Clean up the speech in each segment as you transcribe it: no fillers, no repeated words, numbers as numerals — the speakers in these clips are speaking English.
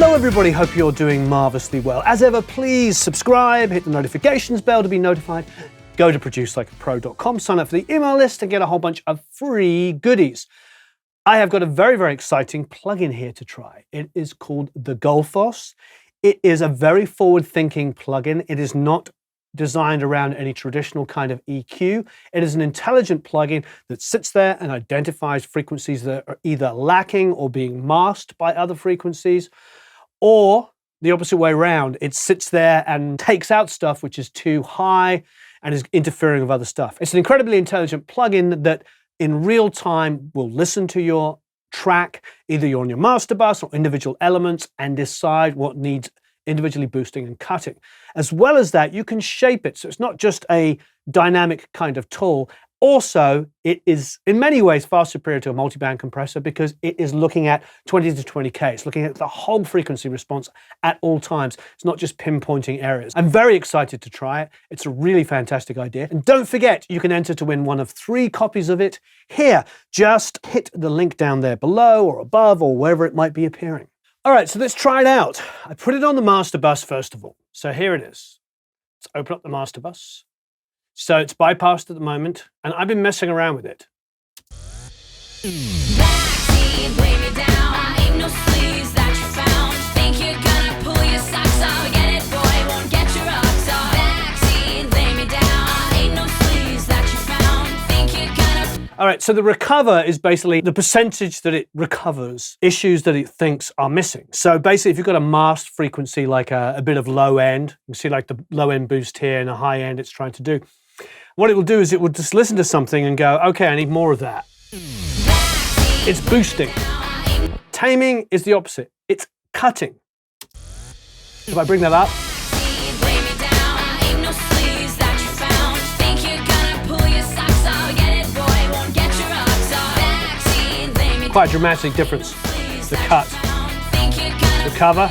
Hello everybody, hope you're doing marvellously well. As ever, please subscribe, hit the notifications bell to be notified. Go to producelikeapro.com, sign up for the email list and get a whole bunch of free goodies. I have got a very, very exciting plugin here to try. It is called the Gullfoss. It is a very forward-thinking plugin. It is not designed around any traditional kind of EQ. It is an intelligent plugin that sits there and identifies frequencies that are either lacking or being masked by other frequencies, or the opposite way around. It sits there and takes out stuff which is too high and is interfering with other stuff. It's an incredibly intelligent plugin that in real time will listen to your track, either you're on your master bus or individual elements, and decide what needs individually boosting and cutting. As well as that, you can shape it. So it's not just a dynamic kind of tool. Also, it is in many ways far superior to a multiband compressor because it is looking at 20 to 20K. It's looking at the whole frequency response at all times. It's not just pinpointing areas. I'm very excited to try it. It's a really fantastic idea. And don't forget, you can enter to win one of 3 copies of it here. Just hit the link down there below or above or wherever it might be appearing. All right, so let's try it out. I put it on the master bus first of all. So here it is. Let's open up the master bus. So it's bypassed at the moment, and I've been messing around with it. All right, so the recover is basically the percentage that it recovers issues that it thinks are missing. So basically, if you've got a masked frequency, like a bit of low end, you see like the low end boost here and a high end it's trying to do. What it will do is it will just listen to something and go, okay, I need more of that. It's boosting. Taming is the opposite. It's cutting. If I bring that up, quite a dramatic difference. The cut, recover.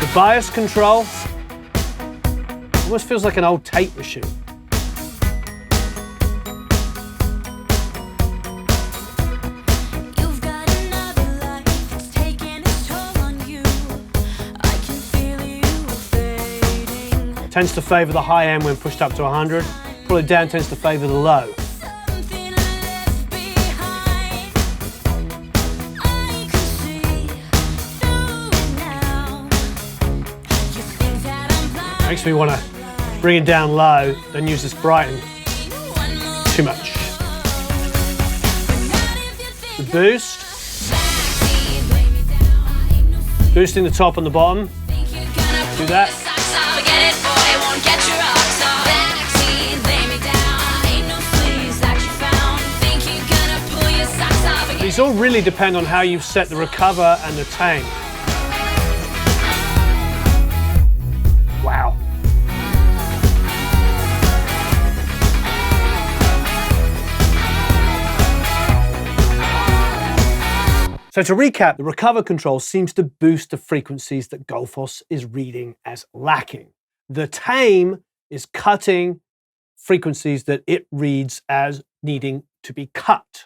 The bias control almost feels like an old tape machine. Tends to favor the high end when pushed up to 100. Pull it down tends to favor the low. Makes me want to bring it down low, then use this brighten. Too much. The boost. Boosting the top and the bottom. Do that. These all really depend on how you've set the recover and the tame. Wow. So to recap, the recover control seems to boost the frequencies that Gullfoss is reading as lacking. The tame is cutting frequencies that it reads as needing to be cut.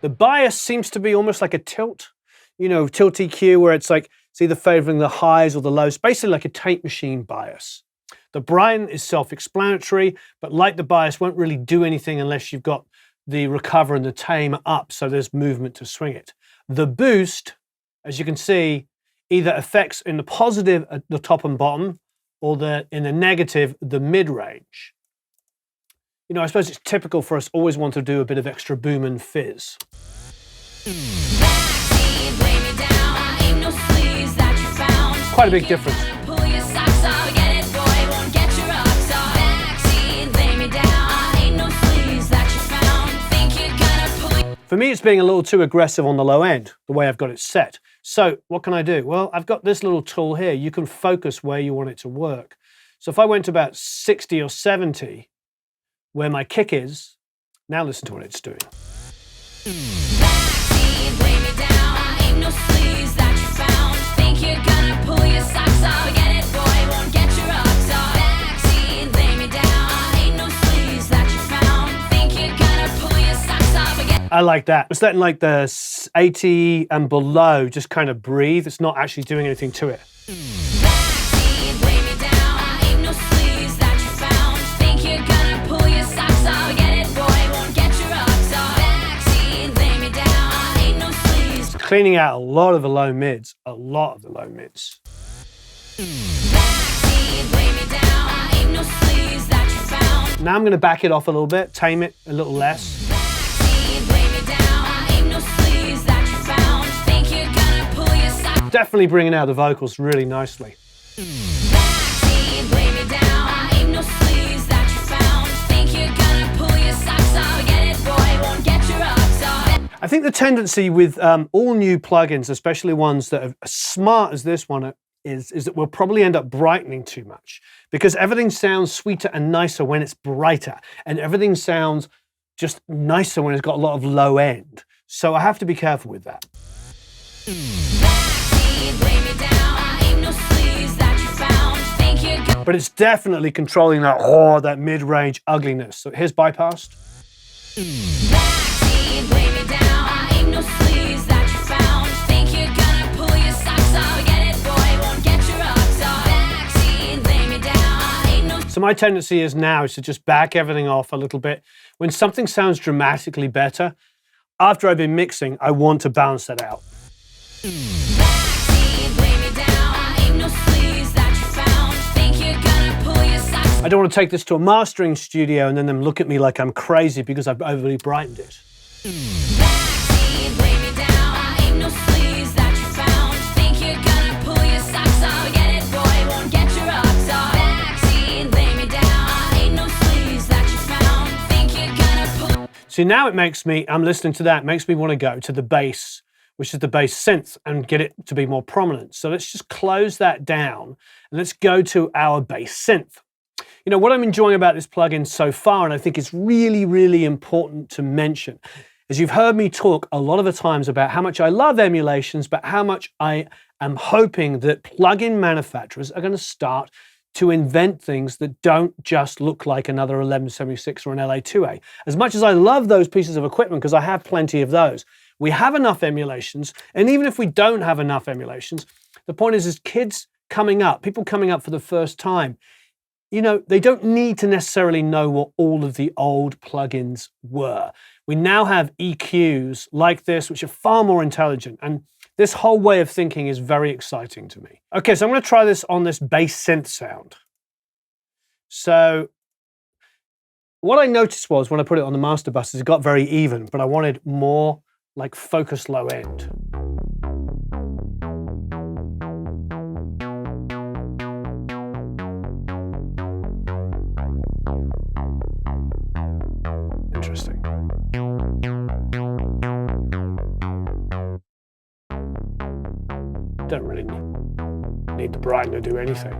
The bias seems to be almost like a tilt, you know, tilt EQ, where it's like it's either favoring the highs or the lows, basically like a tape machine bias. The brighten is self-explanatory, but like the bias, won't really do anything unless you've got the recover and the tame up, so there's movement to swing it. The boost, as you can see, either affects in the positive at the top and bottom, or in the negative, the mid-range. You know, I suppose it's typical for us always want to do a bit of extra boom and fizz. Quite a big difference. For me, it's being a little too aggressive on the low end, the way I've got it set. So what can I do? Well, I've got this little tool here. You can focus where you want it to work. So if I went to about 60 or 70, where my kick is, now listen to what it's doing. I like that. It's letting like the 80 and below just kind of breathe. It's not actually doing anything to it. Cleaning out a lot of the low mids, a lot of the low mids. Now I'm going to back it off a little bit, tame it a little less. Definitely bringing out the vocals really nicely. I think the tendency with all new plugins, especially ones that are as smart as this one, is that we'll probably end up brightening too much, because everything sounds sweeter and nicer when it's brighter, and everything sounds just nicer when it's got a lot of low end. So I have to be careful with that. But it's definitely controlling that, that mid-range ugliness. So here's bypassed. So my tendency is now is to just back everything off a little bit. When something sounds dramatically better, after I've been mixing, I want to balance that out. I don't want to take this to a mastering studio and then them look at me like I'm crazy because I've overly brightened it. See, now it makes me, I'm listening to that, makes me want to go to the bass, which is the bass synth, and get it to be more prominent. So let's just close that down and let's go to our bass synth. You know, what I'm enjoying about this plugin so far, and I think it's really, really important to mention, is you've heard me talk a lot of the times about how much I love emulations, but how much I am hoping that plugin manufacturers are going to start to invent things that don't just look like another 1176 or an LA2A. As much as I love those pieces of equipment, because I have plenty of those, we have enough emulations, and even if we don't have enough emulations, the point is kids coming up, people coming up for the first time, you know, they don't need to necessarily know what all of the old plugins were. We now have EQs like this, which are far more intelligent, and this whole way of thinking is very exciting to me. Okay, so I'm going to try this on this bass synth sound. So what I noticed was when I put it on the master bus is it got very even, but I wanted more like focused low end. Interesting. Don't really need the brighten to do anything.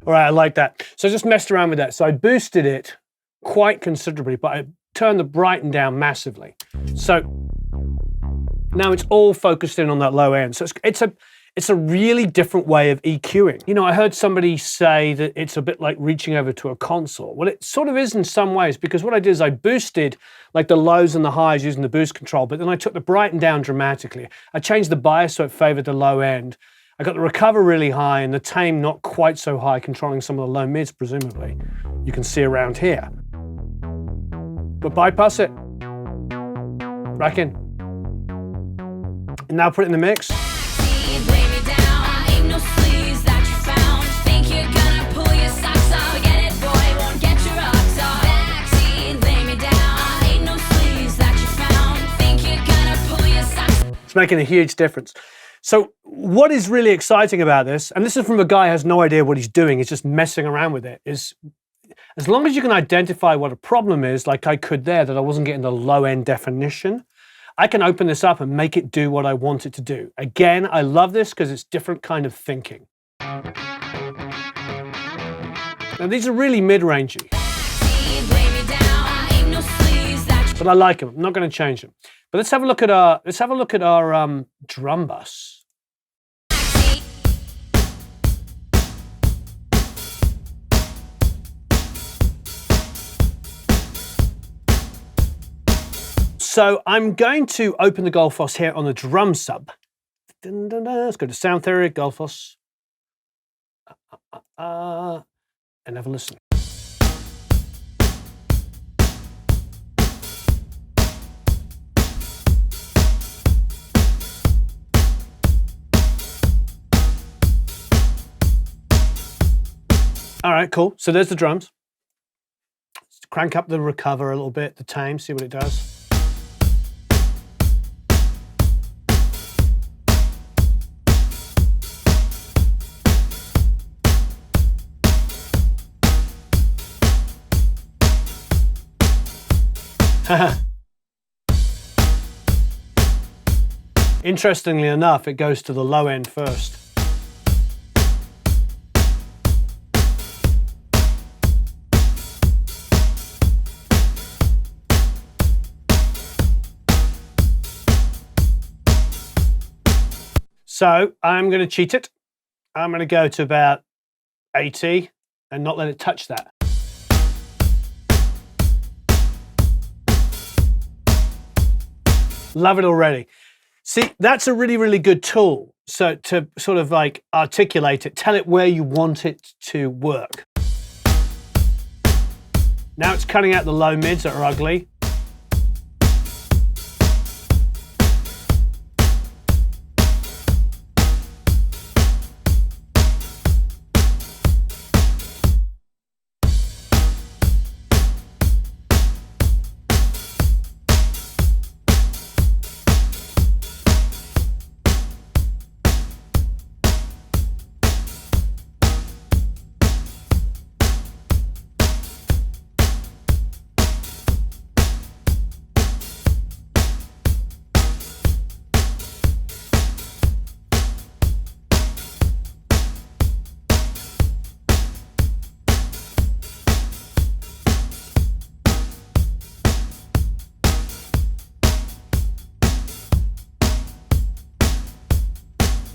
All right, I like that. So I just messed around with that. So I boosted it quite considerably, but I turned the brighten down massively. So now it's all focused in on that low end. So it's a really different way of EQing. You know, I heard somebody say that it's a bit like reaching over to a console. Well, it sort of is in some ways, because what I did is I boosted like the lows and the highs using the boost control, but then I took the brighten down dramatically. I changed the bias so it favored the low end. I got the recover really high and the tame not quite so high, controlling some of the low mids, presumably. You can see around here. But bypass it. Back in. And now put it in the mix. It's making a huge difference. So what is really exciting about this, and this is from a guy who has no idea what he's doing, he's just messing around with it, is as long as you can identify what a problem is, like I could there, that I wasn't getting the low end definition, I can open this up and make it do what I want it to do. Again, I love this because it's different kind of thinking. Now these are really mid-rangey, but I like them. I'm not going to change them. But let's have a look at our drum bus. So I'm going to open the Gullfoss here on the drum sub. Dun, dun, dun. Let's go to Soundtheory, Gullfoss, and have a listen. All right, cool. So there's the drums. Let's crank up the recover a little bit, the tame, see what it does. Interestingly enough, it goes to the low end first. So I'm going to cheat it. I'm going to go to about 80 and not let it touch that. Love it already. See, that's a really, really good tool. So to sort of like articulate it, tell it where you want it to work. Now it's cutting out the low mids that are ugly.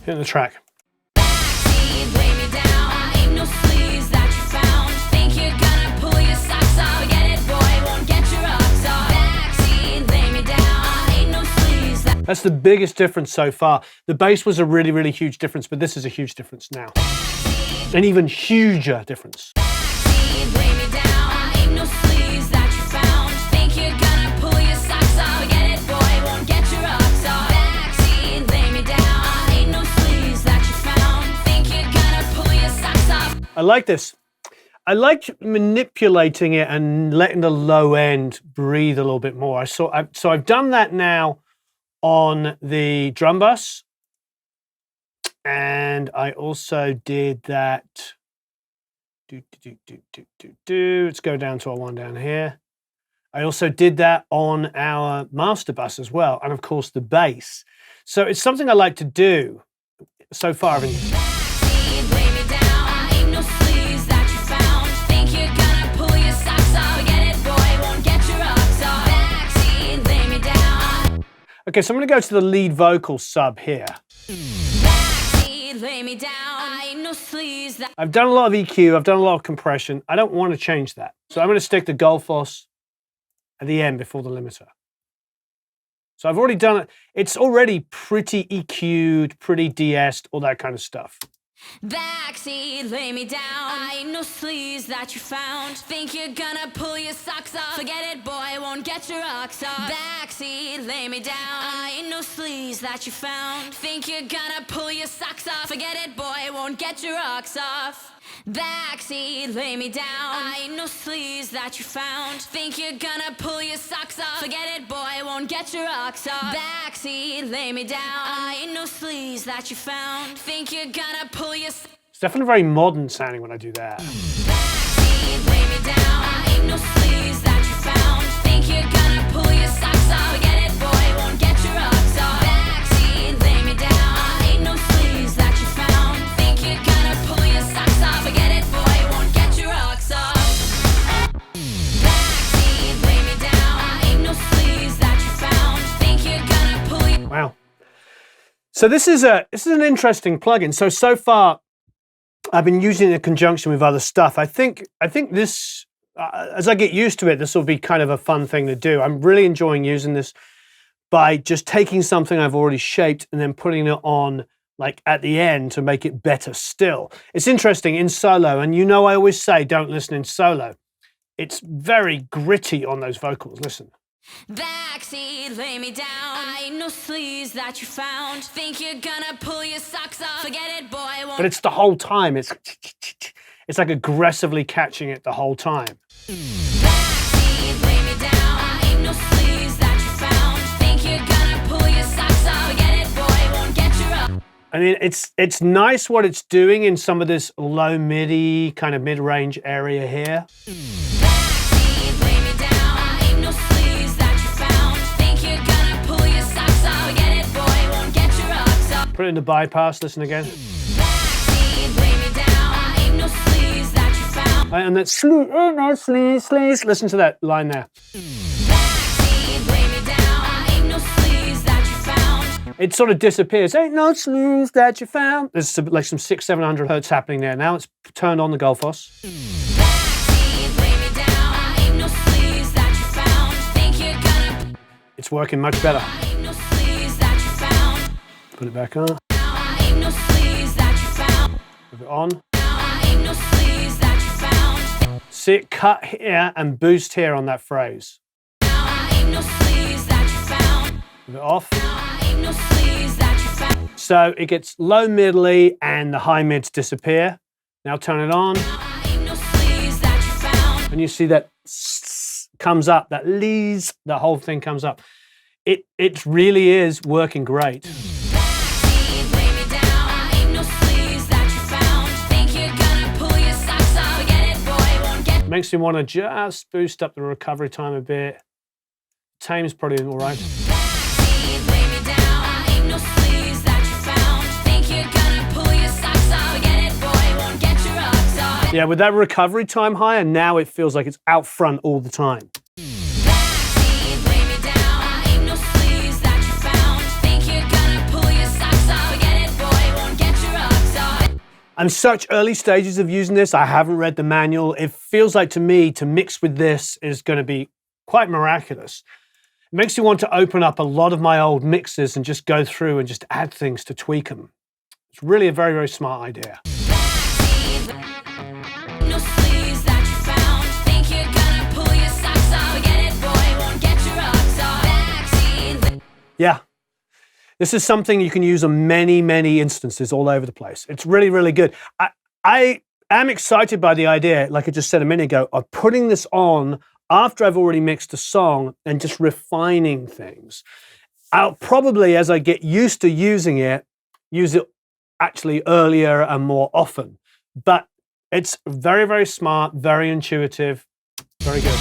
Hit the track. That's the biggest difference so far. The bass was a really, really huge difference, but this is a huge difference now. An even huger difference. I like this. I like manipulating it and letting the low end breathe a little bit more. So I've done that now on the drum bus, and I also did that. Let's go down to our one down here. I also did that on our master bus as well, and of course the bass. So it's something I like to do. So far, okay, so I'm going to go to the lead vocal sub here. I've done a lot of EQ, I've done a lot of compression. I don't want to change that. So I'm going to stick the Gullfoss at the end before the limiter. So I've already done it. It's already pretty EQ'd, pretty de-essed, all that kind of stuff. Backseat, lay me down. I ain't no sleaze that you found. Think you're gonna pull your socks off. Forget it, boy, won't get your rocks off. Backseat, lay me down. I ain't no sleaze that you found. Think you're gonna pull your socks off. Forget it, boy, won't get your rocks off. Backseat, lay me down. I ain't no sleaze that you found. Think you're gonna pull your socks off. Forget it, boy, won't get your rocks off. Backseat, lay me down. I ain't no sleaze that you found. Think you're gonna pull your... It's definitely very modern sounding when I do that. Backseat, lay me down. I ain't no sleaze that you found. Think you're gonna pull your socks off. Forget it, boy, won't get your rocks off. Backseat, lay me down. I ain't no sleaze that you found. Think you're gonna pull your socks off. Forget it, boy, won't get your rocks off. Backseat, lay me down. I ain't no sleaze that you found. Think you're gonna pull your... Wow. So this is an interesting plugin. So far, I've been using it in conjunction with other stuff. I think this, as I get used to it, this will be kind of a fun thing to do. I'm really enjoying using this by just taking something I've already shaped and then putting it on like at the end to make it better still. It's interesting in solo, and you know I always say don't listen in solo. It's very gritty on those vocals. Listen. Backseat, lay me down. I ain't no sleaze that you found. Think you're gonna pull your socks off. Forget it, boy, won't... But it's the whole time. It's like aggressively catching it the whole time. Backseat, lay me down. I ain't no sleaze that you found. Think you're gonna pull your socks off. Forget it, boy, won't get your up. I mean, it's nice what it's doing in some of this low MIDI, kind of mid-range area here. Backseat, lay me down. I ain't no sleaze that you found. Think you're gonna pull your socks off. Forget it, boy, won't get your rocks off. Put it in the bypass, listen again. Backseat, lay me down. I ain't no sleaze that you found. And that's sleaze. Listen to that line there. Backseat, lay me down. I ain't no sleaze that you found. It sort of disappears. Ain't no sleaze that you found. There's like some 600-700 hertz happening there. Now it's turned on the Gullfoss. Backseat, lay me down. I ain't no sleaze that you found. Think you're gonna... It's working much better. I ain't no sleaze that you found. Put it back on. I ain't no sleaze that you found. Move it on. I ain't no sleaze that you found. See it cut here and boost here on that phrase. I ain't no sleaze that you found. Move it off. I ain't no sleaze that you found. So it gets low middly and the high mids disappear. Now turn it on. I ain't no sleaze that you found. And you see that comes up, that lees, the whole thing comes up. It really is working great. Backseat, lay me down. I ain't no sleaze that you found. Think you're gonna pull your socks off. Forget it, boy, won't get... Makes me want to just boost up the recovery time a bit. Tame's probably all right. Backseat, lay me down. I ain't no sleaze that you found. Think you're gonna pull your socks off. Forget it, boy, won't get your rocks off. Yeah, with that recovery time higher, now it feels like it's out front all the time. Backseat, lay me down. I ain't no sleaze that you found. Think you're gonna pull your socks off. Forget it, boy, won't get your rocks off. I'm such early stages of using this. I haven't read the manual. It feels like to me to mix with this is going to be quite miraculous. It makes me want to open up a lot of my old mixes and just go through and just add things to tweak them. It's really a very, very smart idea. Backseat, no sleaze that you found. Think you're gonna pull your socks off. Forget it, boy, won't get your rocks off. Backseat. Yeah. This is something you can use on many, many instances all over the place. It's really, really good. I am excited by the idea, like I just said a minute ago, of putting this on after I've already mixed a song and just refining things. I'll probably, as I get used to using it, use it actually earlier and more often. But it's very, very smart, very intuitive, very good.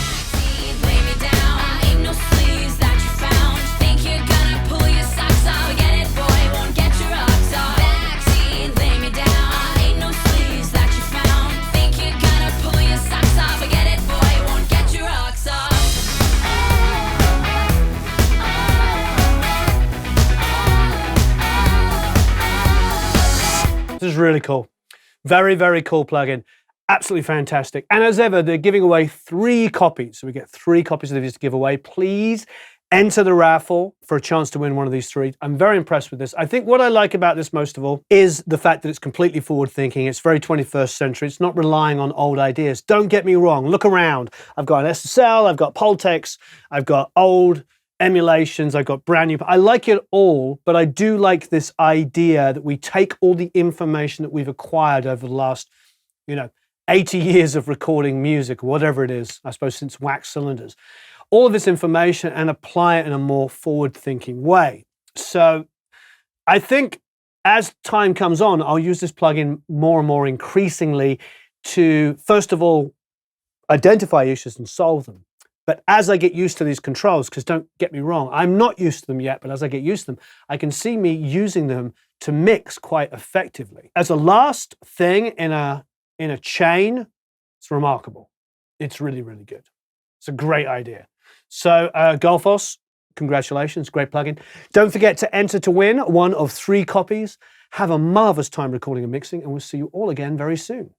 Lay me down. I ain't no sleaze that you found. Think you're gonna pull your socks off. Forget it, boy, won't get your rocks off. Backseat, lay me down. I ain't no sleaze that you found. Think you're gonna pull your socks off. Forget it, boy, won't get your rocks off. This is really cool. Very, very cool plugin. Absolutely fantastic. And as ever, they're giving away 3 copies. So we get 3 copies of this to give away. Please Enter the raffle for a chance to win one of these 3. I'm very impressed with this. I think what I like about this most of all is the fact that it's completely forward thinking. It's very 21st century. It's not relying on old ideas. Don't get me wrong. Look around. I've got an SSL, I've got Pultecs, I've got old emulations, I've got brand new. I like it all, but I do like this idea that we take all the information that we've acquired over the last, 80 years of recording music, whatever it is, I suppose since wax cylinders, all of this information and apply it in a more forward-thinking way. So I think as time comes on, I'll use this plugin more and more increasingly to, first of all, identify issues and solve them. But as I get used to these controls, because don't get me wrong, I'm not used to them yet, but as I get used to them, I can see me using them to mix quite effectively. As a last thing in a chain, it's remarkable. It's really, really good. It's a great idea. So Gullfoss, congratulations, great plugin. Don't forget to enter to win one of 3 copies. Have a marvelous time recording and mixing, and we'll see you all again very soon.